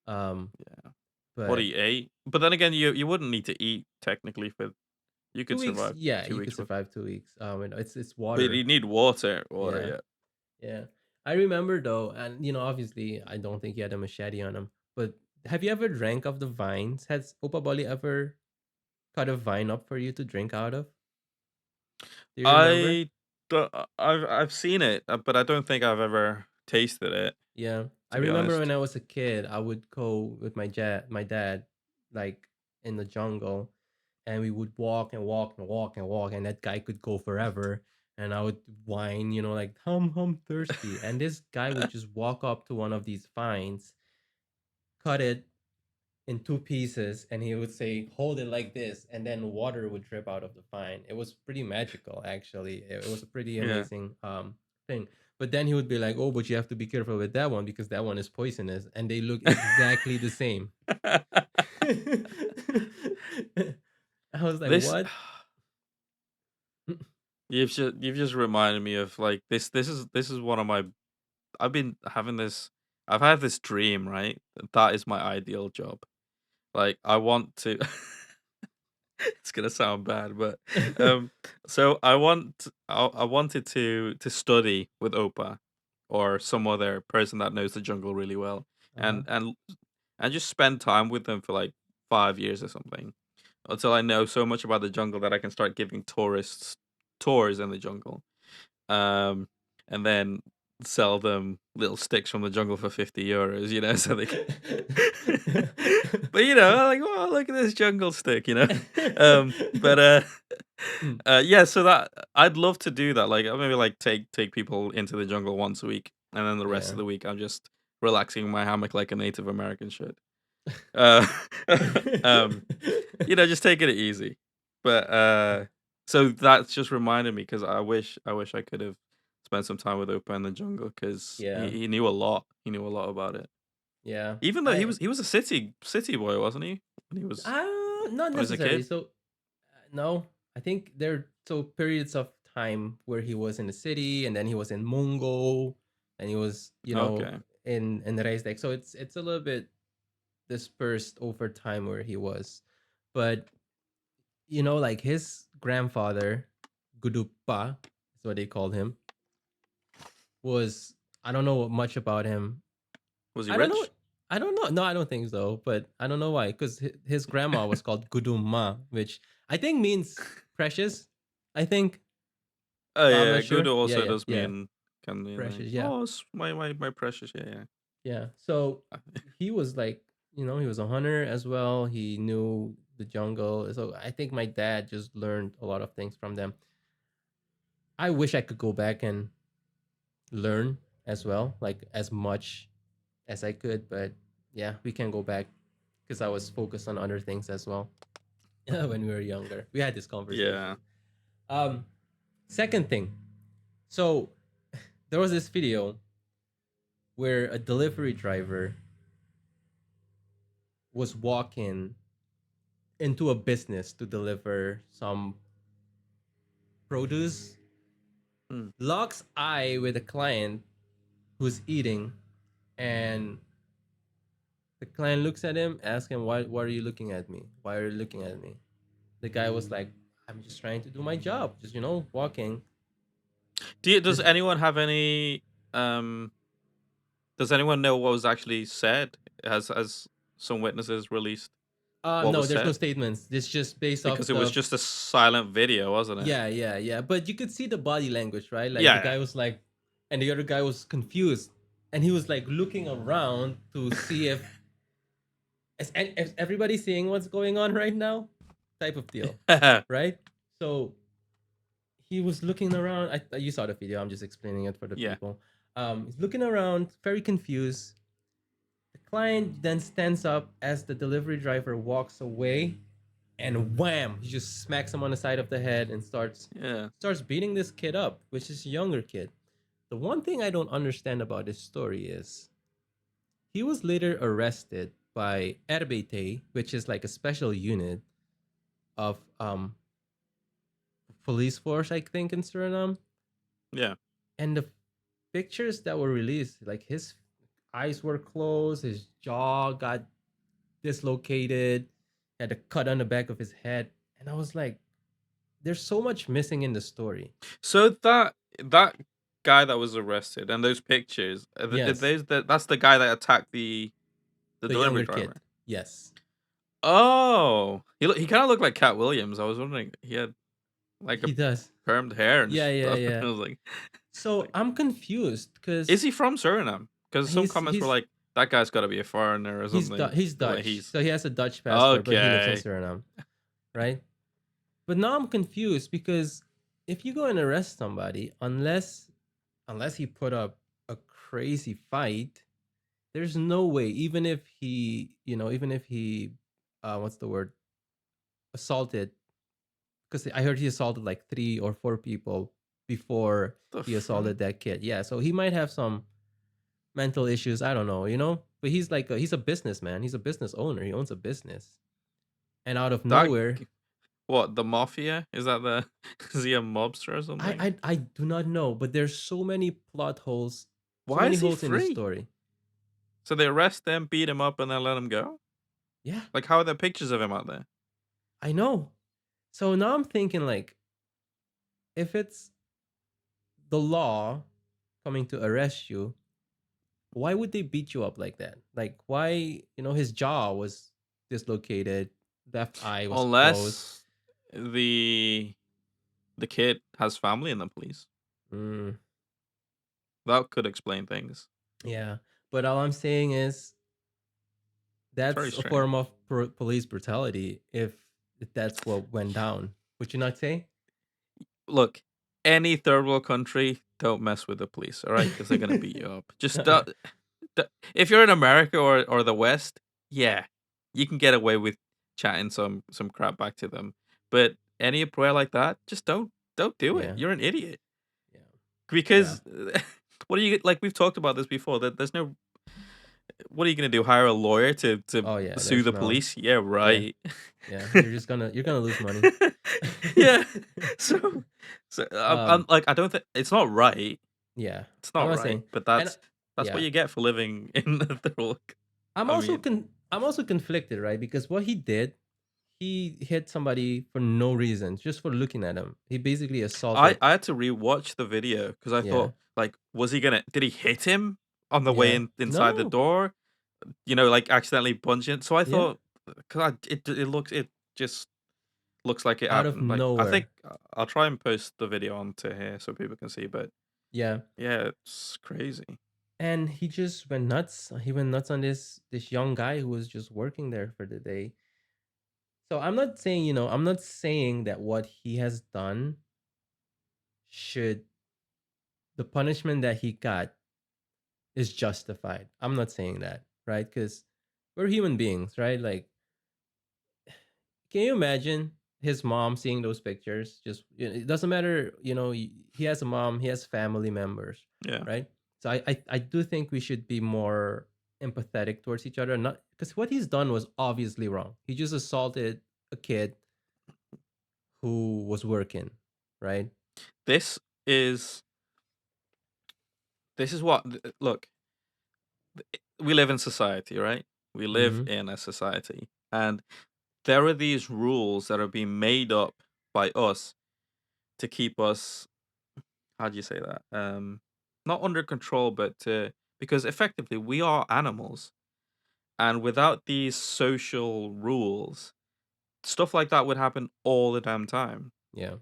Um, Yeah. What but he ate. But then again, you wouldn't need to eat technically for you could 2 weeks, survive yeah, you 2 weeks could with. survive 2 weeks. It's But water. you need water. Water, Yeah, yeah. yeah. I remember though, and obviously, I don't think he had a machete on him. But have you ever drank of the vines? Has Opabali ever cut a vine up for you to drink out of? Do you remember? I don't, I've seen it, but I don't think I've ever tasted it, Yeah, I to be remember when honest. I was a kid, I would go with my dad, like in the jungle, and we would walk and walk and walk and walk, and that guy could go forever, and I would whine, like hum thirsty, and this guy would just walk up to one of these vines, cut it in two pieces, and he would say, "Hold it like this," and then water would drip out of the vine. It was pretty magical, actually. It was a pretty Yeah. amazing thing. But then he would be like, "Oh, but you have to be careful with that one because that one is poisonous," and they look exactly the same. I was like, This "What?" you've just reminded me of like this is one of my I've been having this I've had this dream, right? That is my ideal job. Like I want to it's gonna sound bad, but um so I wanted to study with Opa or some other person that knows the jungle really well Uh-huh. and just spend time with them for like 5 years or something until I know so much about the jungle that I can start giving tourists tours in the jungle. Um, and then sell them little sticks from the jungle for 50 euros, so they can but like, oh, look at this jungle stick, but Mm, yeah, so that I'd love to do that. Like maybe like take people into the jungle once a week, and then the rest of yeah. the week I'm just relaxing in my hammock like a Native American should. Uh, um, just taking it easy. But so that's just reminded me because I wish I could have spent some time with Opa in the jungle because Yeah. he knew a lot. He knew a lot about it. Yeah. Even though he I was he was a city boy, wasn't he? Not When he was a necessarily. kid. So no, I think there are so periods of time where he was in the city, and then he was in Mungo, and he was Okay. in Reisdek. So it's a little bit dispersed over time where he was, but like his grandfather, Gudupa is what they called him, was, I don't know much about him. Was he I don't know. rich? I don't know. No, I don't think so. But I don't know why. Because his grandma was called Guduma, which I think means precious. I think, Oh but I'm yeah, not good sure. Yeah, also yeah, does yeah. mean can mean like, Precious. Yeah, oh, it's my precious. Yeah, yeah. So yeah. he was like, he was a hunter as well. He knew the jungle. So I think my dad just learned a lot of things from them. I wish I could go back and learn as well, like as much as I could. But yeah, we can go back because I was focused on other things as well. When we were younger. We had this Yeah. conversation. Um, Second thing. So there was this video where a delivery driver was walking into a business to deliver some produce, Hmm. locks eye with a client who's eating, and the client looks at him, asks him, why are you looking at me? Why are you looking at me? The guy was like, I'm just trying to do my job, just walking. Does This anyone have any um does anyone know what was actually said? Has some witnesses released what No, was there's no said? statements. It's just based Because off it was the. just a silent video, wasn't it? Yeah, yeah, yeah. But you could see the body language, right? Like the Yeah, guy was like, and the other guy was confused, and he was like looking around to see if is everybody seeing what's going on right now, type of deal, yeah. right? So he was looking around. You saw the video. I'm just explaining it for the Yeah. people. He's looking around, very confused. The client then stands up as the delivery driver walks away, and wham, he just smacks him on the side of the head and Yeah. starts beating this kid up, which is a younger kid. The one thing I don't understand about this story is he was later arrested by RBT, which is like a special unit of police force, I think, in Suriname. Yeah. And the pictures that were released, like eyes were closed, his jaw got dislocated, had a cut on the back of his head, and I was like, there's so much missing in the story. So that guy that was arrested and those pictures, are Yes, that's the guy that attacked the the delivery younger kid. driver. Yes, Oh, he kind of looked like Cat Williams. I was wondering, he had like a he does. permed hair and Yeah, yeah, stuff. yeah. I was like, So like, I'm confused is because he from Suriname? Because some he's comments were he's like, that guy's got to be a foreigner or something. He's The way Dutch, he's so he has a Dutch passport, but he lives in okay. Suriname, right? But now I'm confused because if you go and arrest somebody, unless he put up a crazy fight, there's no way. Even if he, even if he, what's the word, assaulted, because I heard he assaulted like 3 or 4 people before The he fuck? assaulted that kid. Yeah, so he might have some mental issues. I don't know. But he's like he's a businessman. He's a business owner. He owns a business, and out of That nowhere, what the mafia? Is that the is he a mobster or I something? I I do not know. But there's so many plot holes, so Why many is he holes in the free? story. So they arrest him, beat him up, and then let him go? Yeah, Like, how are there pictures of him out there? I know. So now I'm thinking like, if it's the law coming to arrest you, why would they beat you up like that? Like, why? His jaw was dislocated, left eye was closed. Unless the the kid has family in the police. Mm, That could explain things. yeah, but all I'm saying is It's very that's a strange. form of police brutality. If that's what went down, would you not say? Look, any third world country, don't mess with the police, all right? Because they're gonna beat you up. Just if you're in America or the West, yeah, you can get away with chatting some crap back to them. But any prayer like that, just don't do it. Yeah, You're an idiot. yeah, yeah. Because what are you like? We've talked about this before. That there's no. What are you gonna do? Hire a lawyer to Oh yeah, sue there's the no. police? Yeah, Yeah, right. yeah. You're gonna lose money. Yeah. So I'm um, like, I don't think it's not right. yeah. It's I'm not not right, saying, but and that's what yeah, you get for living in the world. I mean, I'm also conflicted, right? Because what he did, he hit somebody for no reason, just for looking at him. He basically assaulted. I had to rewatch the video because I Yeah, thought, like, was he gonna? Did he hit him on the way yeah. inside the No, door? Like accidentally punch it. So I yeah. thought, cause it just looks like it Out of happened. Like I think nowhere. I'll try and post the video onto here so people can see. But Yeah, yeah, it's crazy. and he just went nuts. He went nuts on this young guy who was just working there for the day. So I'm not saying that what he has done should the punishment that he got is justified. I'm not saying that, right? Because we're human beings, right? Like, can you imagine his mom seeing those pictures? Just it doesn't matter, he has a mom, he has family members, Yeah. right? So I do think we should be more empathetic towards each other, not because what he's done was obviously wrong. He just assaulted a kid who was working, right? This is this is what look. We live in society, right? We live Mm-hmm. in a society, and there are these rules that are being made up by us to keep us. How do you say that? Not under control, but because effectively we are animals, and without these social rules, stuff like that would happen all the damn time. Yeah,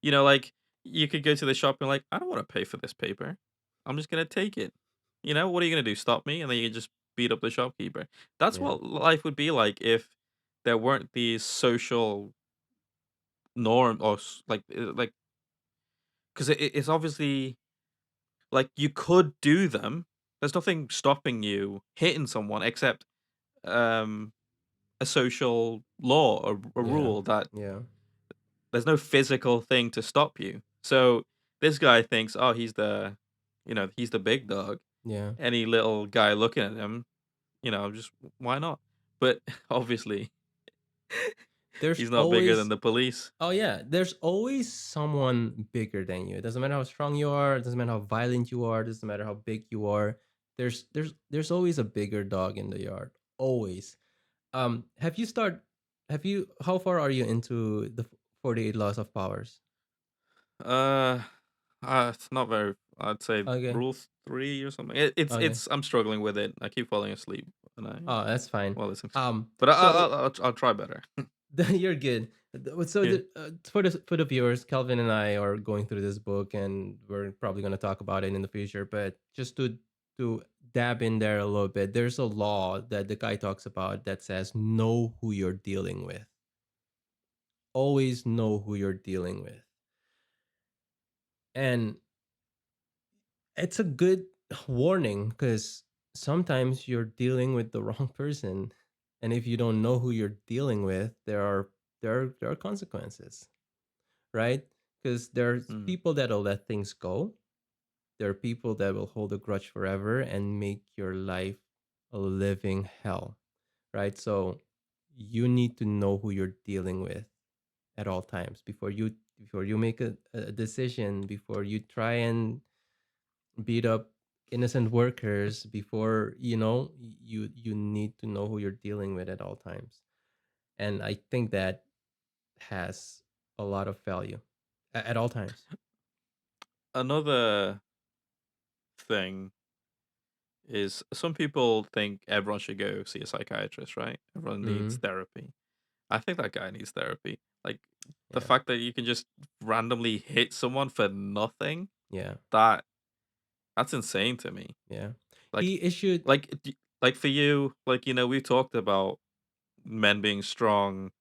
Like you could go to the shop and like, I don't want to pay for this paper. I'm just gonna take it. What are you gonna do? Stop me? And then you can just beat up the shopkeeper. That's yeah, what life would be like if there weren't these social norm or like because it's obviously like you could do them. There's nothing stopping you hitting someone except um a social law or a yeah, rule that yeah, there's no physical thing to stop you. So this guy thinks, oh, he's the big dog. yeah. Any little guy looking at him, just why not? But obviously, There's he's not bigger than always the police. Oh yeah, there's always someone bigger than you. It doesn't matter how strong you are, it doesn't matter how violent you are, it doesn't matter how big you are. There's always a bigger dog in the yard. Always. Have you start? Have you? How far are you into the 48 laws of powers? Uh, it's not very. I'd say Okay. rule 3 or something. Okay. I'm struggling with it. I keep falling asleep and I Oh, that's fine. while listening. But So I'll try better. you're good. So Yeah. for the viewers, Calvin and I are going through this book, and we're probably going to talk about it in the future. But just to dab in there a little bit, there's a law that the guy talks about that says know who you're dealing with. Always know who you're dealing with, and it's a good warning because sometimes you're dealing with the wrong person, and if you don't know who you're dealing with, there are consequences, right? Because there's Mm. people that'll let things go. There are people that will hold a grudge forever and make your life a living hell, right? So you need to know who you're dealing with at all times before you make a decision, before you try and beat up innocent workers, before you need to know who you're dealing with at all times. And I think that has a lot of value at all times. Another thing is some people think everyone should go see a psychiatrist, right? Everyone needs Hmm. therapy. I think that guy needs therapy. Like the Yeah. fact that you can just randomly hit someone for nothing, Yeah. that that's insane to me. Yeah. Like He issued. like for you, like we talked about men being strong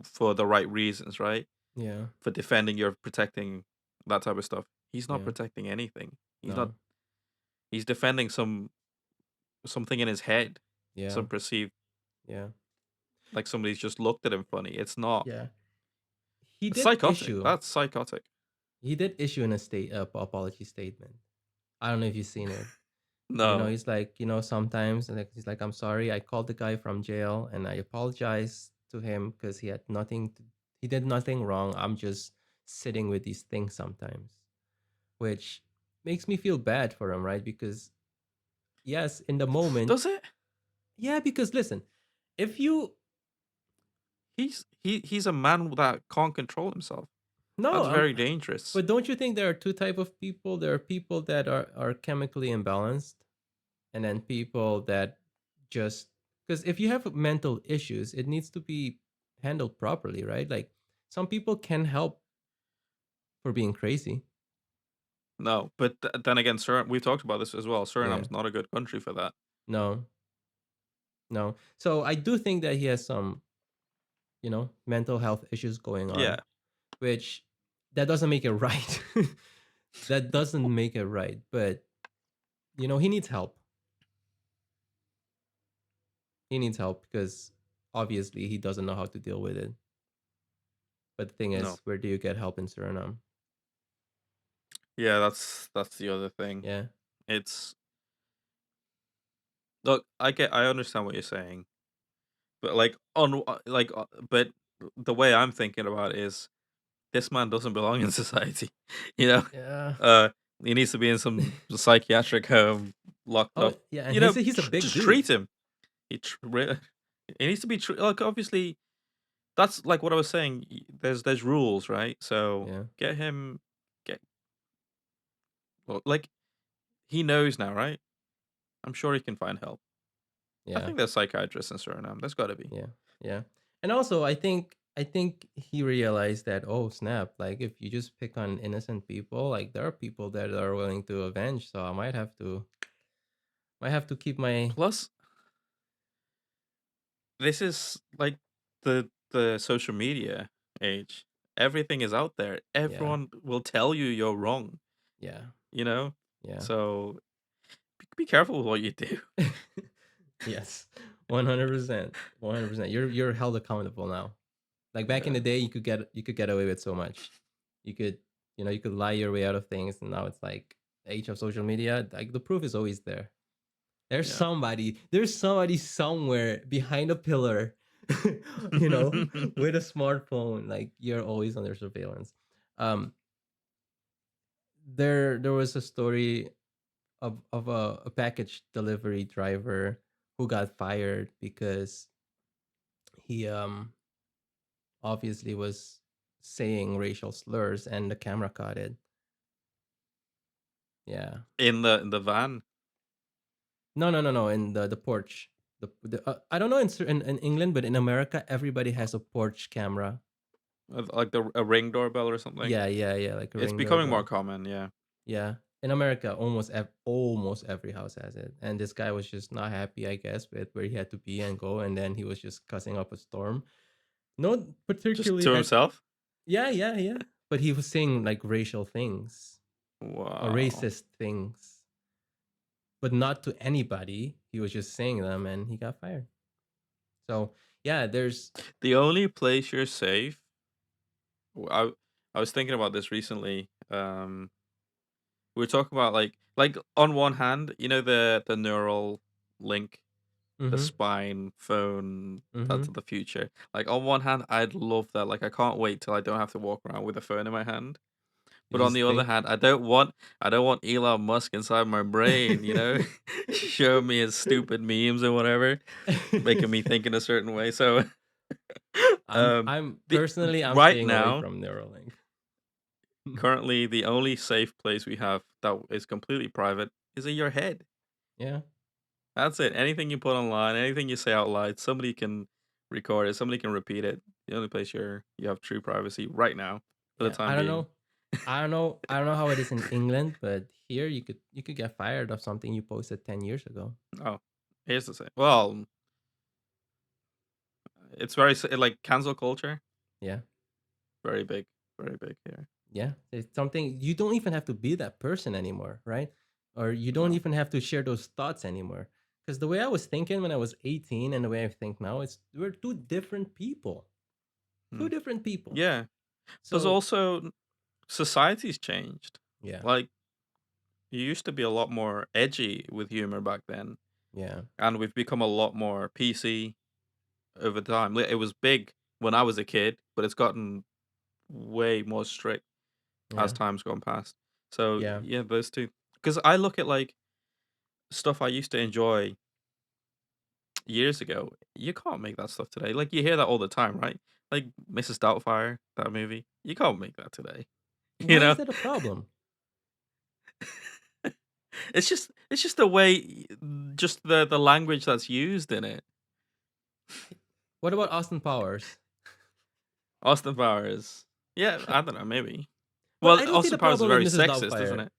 for the right reasons, right? Yeah. For defending your protecting that type of stuff. He's not Yeah. protecting anything. He's not No. he's defending something in his head. Yeah. Some perceived Yeah. like somebody's just looked at him funny. It's not Yeah. He did psychotic. issue. That's psychotic. He did issue an apology statement. I don't know if you've seen it. No. He's like, sometimes like he's like, I'm sorry, I called the guy from jail and I apologized to him because he did nothing wrong. I'm just sitting with these things sometimes, which makes me feel bad for him, right? Because yes, in the moment, Does it? yeah, because listen, if you He's a man that can't control himself. no, That's very dangerous. but don't you think there are two type of people? There are people that are chemically imbalanced, and then people that just because if you have mental issues, it needs to be handled properly, right? Like some people can help for being crazy. No, but then again, we talked about this as well. Yeah. Suriname's not a good country for that. No, no. So I do think that he has some, mental health issues going Yeah. on, which that doesn't make it right. That doesn't make it right. But, he needs help. He needs help because obviously he doesn't know how to deal with it. But the thing No. is, where do you get help in Suriname? Yeah, that's the other thing. Yeah. It's look, I understand what you're saying, but but the way I'm thinking about it is this man doesn't belong in society. You know, Yeah. uh, he needs to be in some psychiatric home, locked Oh, up. yeah, and he's a big Just dude. treat him. He needs to be like obviously that's like what I was saying. There's rules, right? So Yeah. get him get like he knows now, right? I'm sure he can find help. I Yeah. think there's psychiatrists in Suriname. There's got to be. Yeah. Yeah. And also I think he realized that, oh snap, like if you just pick on innocent people, like there are people that are willing to avenge, so I might have to keep my. Plus, this is like the social media age. Everything is out there. Yeah. Everyone will tell you you're wrong. Yeah. You know, Yeah. so be careful with what you do. Yes. 100%. 100%. You're held accountable now. Like back in the Yeah, day, you could get away with so much. You could lie your way out of things, and now it's like age of social media. Like the proof is always there. yeah. There's somebody somewhere behind a pillar, you know, with a smartphone. Like you're always under surveillance. Um, there was a story. a package delivery driver who got fired because he obviously was saying racial slurs and the camera caught it. Yeah. in the van. No, no, no, no. In the porch. I don't know in England, but in America, everybody has a porch camera. Like a ring doorbell or something. Yeah, yeah, yeah. Like a It's ring becoming more doorbell. common. Yeah, Yeah. In America, almost every house has it. And this guy was just not happy, I guess, with where he had to be and go. And then he was just cussing up a storm. Not just particularly. to himself. Yeah, yeah, yeah. But he was saying like racial things or Wow. racist things, but not to anybody. He was just saying them, and he got fired. So yeah, there's. The only place you're safe. I I was thinking about this recently. We were talking about like on one hand, you know the neural link, the Mm-hmm. spine phone. Mm-hmm. That's the future. Like on one hand, I'd love that. Like I can't wait till I don't have to walk around with a phone in my hand. You But on just the other think. hand, I don't want Elon Musk inside my brain, you know, show me his stupid memes or whatever, making me think in a certain way. So, um, I'm the personally I'm right staying away now, from Neuralink. currently, the only safe place we have that is completely private is in your head. Yeah. That's it. Anything you put online, anything you say out loud, somebody can record it, somebody can repeat it. The only place you have true privacy right now, for the Yeah. time I don't being. know. I don't know how it is in England, but here you could get fired of something you posted 10 years ago. Oh, here's the thing. Well, it's very like cancel culture. Yeah. Very big, very big here. Yeah. It's something you don't even have to be that person anymore, right? Or you don't No. even have to share those thoughts anymore. Because the way I was thinking when I was 18 and the way I think now, it's we're two different people. Hmm. Two different people. Yeah. There's So also society's changed. yeah, Like you used to be a lot more edgy with humor back then, yeah, and we've become a lot more PC over time. It was big when I was a kid, but it's gotten way more strict as yeah, time's gone past. So yeah, yeah, those two. Because I look at like stuff I used to enjoy years ago. You can't make that stuff today. Like you hear that all the time, right? Like Mrs. Doubtfire, that movie. You can't make that today. You why is know? that a problem? It's just the way just the language that's used in it. What about Austin Powers? Austin Powers. Yeah, I don't know, maybe. But Well, I don't see the Austin Powers is problem with very Mrs. sexist, isn't Doubtfire. it?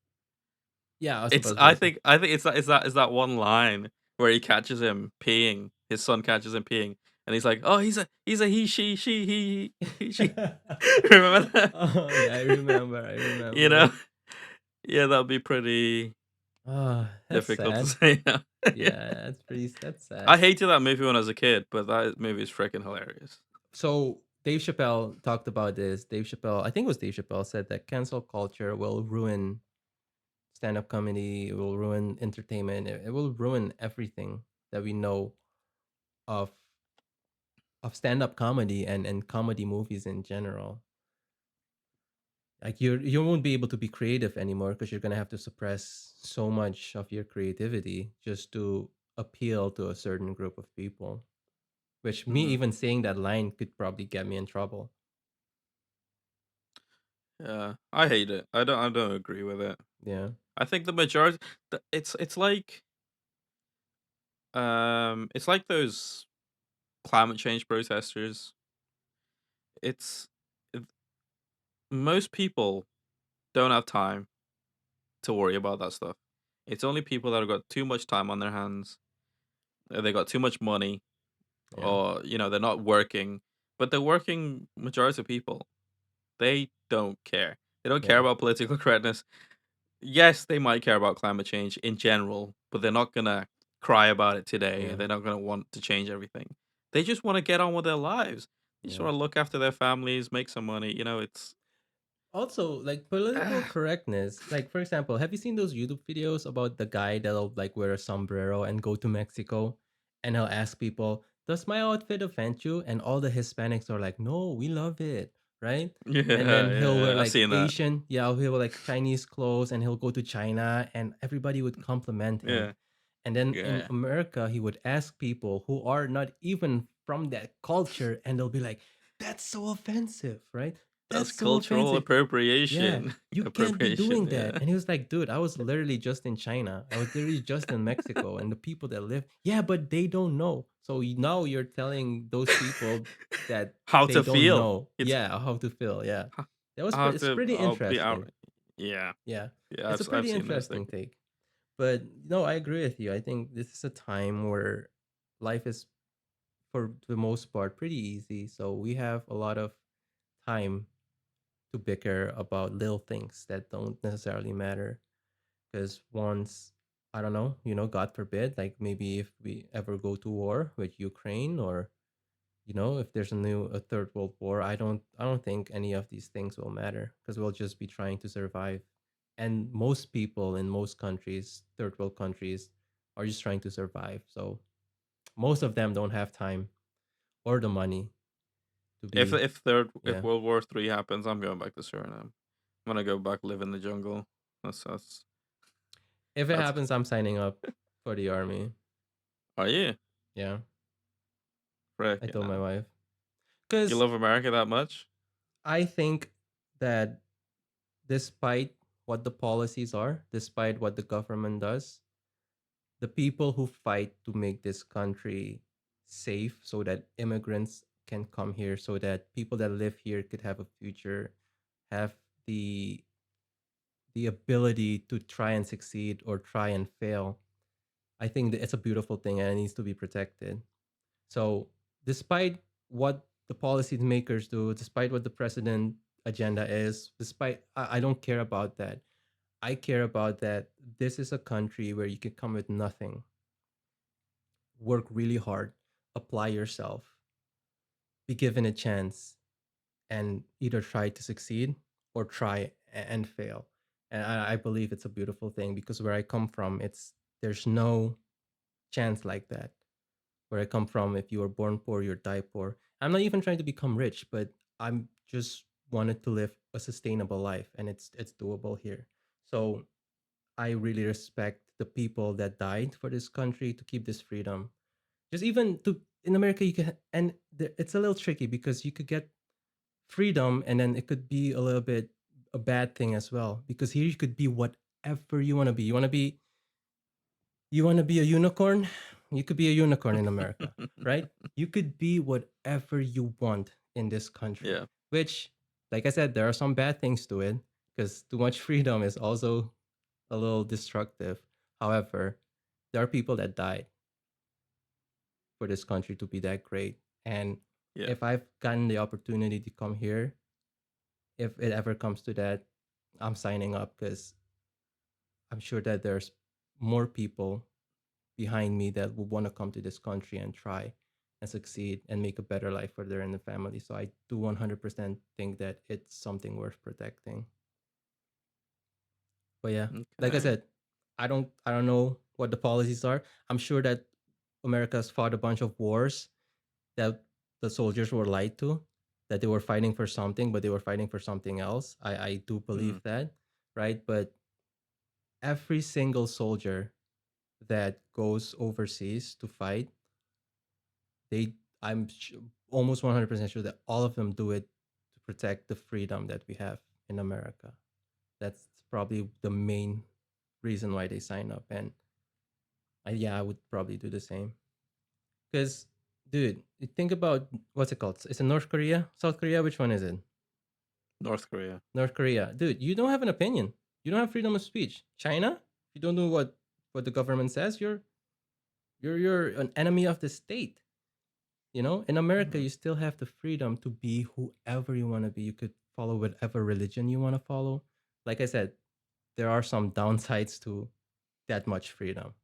Yeah, Austin It's Powers very sick. I think it's that one line where he catches him peeing. His son catches him peeing, and he's like, "Oh, he's a he she he she." Remember that? Oh yeah, I remember. I You know? remember. Yeah, that'd be pretty Oh, that's difficult to sad. say now. Yeah. Yeah, that's I sad. hated that movie when I was a kid, but that movie is freaking hilarious. So Dave Chappelle talked about this. Dave Chappelle, I think it was Dave Chappelle, said that cancel culture will ruin stand-up comedy. It will ruin entertainment. It will ruin everything that we know of stand-up comedy and comedy movies in general. Like you won't be able to be creative anymore because you're gonna have to suppress so much of your creativity just to appeal to a certain group of people. Which me Mhm. even saying that line could probably get me in trouble. Yeah, I hate it. I don't agree with it. Yeah, I think the majority it's like those climate change protesters. It's it, most people don't have time to worry about that stuff. It's only people that have got too much time on their hands. They got too much money, yeah, or they're not working. But the working majority of people, they don't care. They don't care yeah, about political correctness. Yes, they might care about climate change in general, but they're not gonna cry about it today. yeah, They're not gonna want to change everything. They just want to get on with their lives. They just yeah. want to look after their families, make some money. It's Also, like political ah, correctness. Like for example, have you seen those YouTube videos about the guy that'll like wear a sombrero and go to Mexico, and he'll ask people, "Does my outfit offend you?" And all the Hispanics are like, "No, we love it. right? And Yeah, then he'll wear yeah, I've like seen that. Asian, yeah, he'll wear like Chinese clothes, and he'll go to China, and everybody would compliment him. Yeah, And then in yeah. America, he would ask people who are not even from that culture, and they'll be like, "That's so offensive, right? That's That's so cultural offensive. Yeah, appropriation. you can't be Appropriation, doing that." yeah. And he was like, "Dude, I was literally just in China. I was literally just in Mexico, and the people that live, yeah, but they don't know. So now you're telling those people that How they to don't feel. know, It's yeah, how to feel. Yeah, ho how it's to pretty be interesting. out. Yeah. Yeah, Yeah, it's a I've pretty seen those interesting things. take. But no, I agree with you. I think this is a time where life is, for the most part, pretty easy. So we have a lot of time to bicker about little things that don't necessarily matter. Because once, I don't know, God forbid, like maybe if we ever go to war with Ukraine, or if there's a third world war, I don't think any of these things will matter, because we'll just be trying to survive. And most people in most countries, third world countries, are just trying to survive. So most of them don't have time or the money to be, If yeah. World War III happens, I'm going back to Suriname. I'm gonna go back live in the jungle. That's If it that's. happens, I'm signing up for the army. Are you? Yeah, I Freaking told my hell. wife. You Because love America that much? I think that despite what the policies are, despite what the government does, the people who fight to make this country safe so that immigrants can come here, so that people that live here could have a future, have the the ability to try and succeed or try and fail. I think that it's a beautiful thing, and it needs to be protected. So despite what the policymakers do, despite what the president agenda is, despite, I don't care about that. I care about that this is a country where you can come with nothing, work really hard, apply yourself, be given a chance, and either try to succeed or try and fail. And I believe it's a beautiful thing, because where I come from, there's no chance like that. Where I come from, if you were born poor, you die poor. I'm not even trying to become rich, but I'm just wanted to live a sustainable life, and it's doable here. So I really respect the people that died for this country to keep this freedom. Just even to in America, you can, and it's a little tricky, because you could get freedom, and then it could be a little bit a bad thing as well. Because here you could be whatever you want to be. You want to be a unicorn? You could be a unicorn in America, right? You could be whatever you want in this country, Yeah. which, like I said, there are some bad things to it, because too much freedom is also a little destructive. However, there are people that died for this country to be that great. And Yeah. if I've gotten the opportunity to come here, if it ever comes to that, I'm signing up, because I'm sure that there's more people behind me that would want to come to this country and try and succeed and make a better life for their and the family. So I do 100% think that it's something worth protecting. But yeah, like I Okay. said, I don't know what the policies are. I'm sure that America's fought a bunch of wars that the soldiers were lied to, that they were fighting for something, but they were fighting for something else. I do Mm. believe that, right? But every single soldier that goes overseas to fight, they almost 100% sure that all of them do it to protect the freedom that we have in America. That's probably the main reason why they sign up. And yeah, I would probably do the same. Because, dude, you think about what's it called? Is it North Korea? South Korea? Which one is it? North Korea. North Korea. Dude, you don't have an opinion. You don't have freedom of speech. China? You don't know what the government says. You're an enemy of the state. In America, Mhm. you still have the freedom to be whoever you want to be. You could follow whatever religion you want to follow. Like I said, there are some downsides to that much freedom,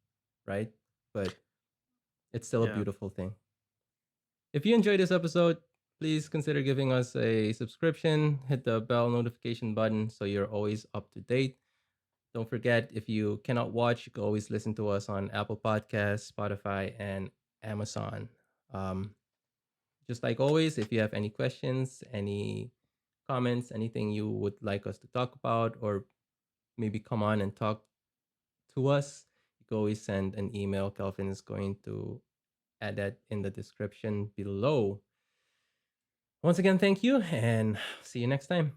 right? But it's still a Yeah. beautiful thing. If you enjoyed this episode, please consider giving us a subscription, hit the bell notification button so you're always up to date. Don't forget, if you cannot watch, you can always listen to us on Apple Podcasts, Spotify, and Amazon. Um, just like always, if you have any questions, any comments, anything you would like us to talk about, or maybe come on and talk to us, you can always send an email. Kelvin is going to add that in the description below. Once again, thank you, and see you next time.